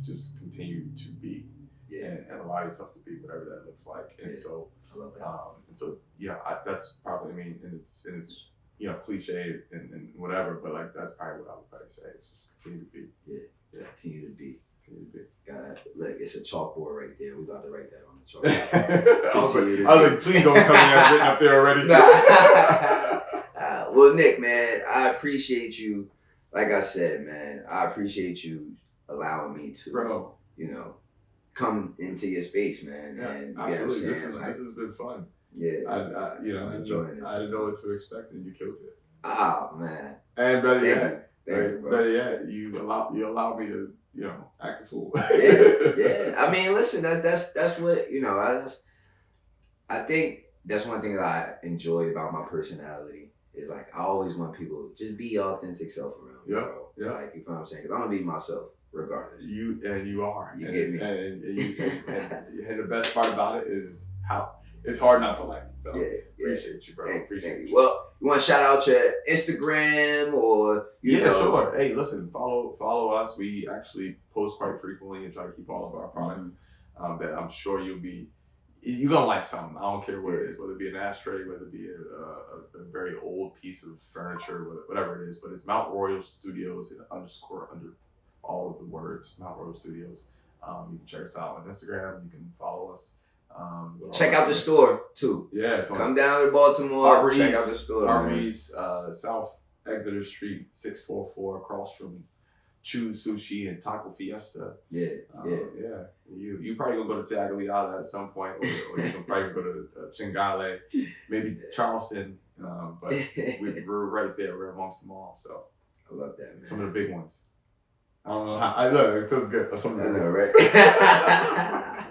just continue to be, and allow yourself to be whatever that looks like. And so, I love that. that's probably and it's cliche and whatever, but like that's probably what I would probably say. It's just continue to be. Yeah. Continue to be. Look, it's a chalkboard right there. We got to write that on the chalkboard. I was like, please don't tell me that's written up there already. Well, Nick, man, I appreciate you. Like I said, man, I appreciate you allowing me to, come into your space, man. Yeah, and absolutely. This has been fun. Yeah, I'm enjoying this. I didn't know what to expect, and you killed it. Oh man! And better yet, you allowed me to act a fool. yeah. I mean, listen, that's what I think that's one thing that I enjoy about my personality is like I always want people to just be your authentic self around me, bro. Yeah. Like, you feel what I'm saying? Because I'm gonna be myself regardless. You are. You get me. And the best part about it is how it's hard not to like. So appreciate you, bro. Appreciate you. Well, you want to shout out your Instagram or you know? Sure. Hey, listen, follow us. We actually post quite frequently and try to keep all of our product that I'm sure you're gonna like something. I don't care what it is, whether it be an ashtray, whether it be a very old piece of furniture, whatever it is. But it's Mount Royal Studios and _ under all of the words, Mount Royal Studios. You can check us out on Instagram. You can follow us. Check out the store too. Yeah, so come down to Baltimore. Check out the store. Arby's, South Exeter Street, 644, across from Choose Sushi and Taco Fiesta. Yeah. You probably gonna go to Tagliata at some point, or you can probably go to Chingale, maybe Charleston. But we're right there. We're amongst them all. So I love that, man. Some of the big ones. I don't know how. I know it feels good. Some of the big ones. Right?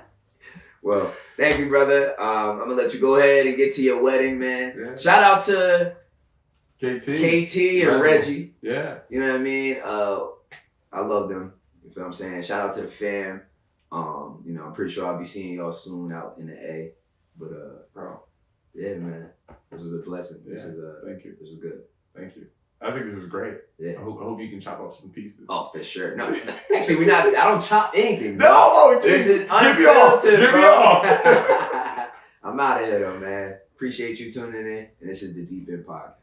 Well, thank you, brother. I'm gonna let you go ahead and get to your wedding, man. Yeah. Shout out to KT and Reggie. Yeah. You know what I mean? I love them. You feel what I'm saying? Shout out to the fam. I'm pretty sure I'll be seeing y'all soon out in the A. But bro. Yeah, man. This was a blessing. Yeah. Thank you. This was good. Thank you. I think this was great. Yeah. I hope you can chop up some pieces. Oh, for sure. No, actually, we're not. I don't chop anything. Bro. No, this is unfiltered. Give me off. I'm out of here, though, man. Appreciate you tuning in, and this is the Deep End Podcast.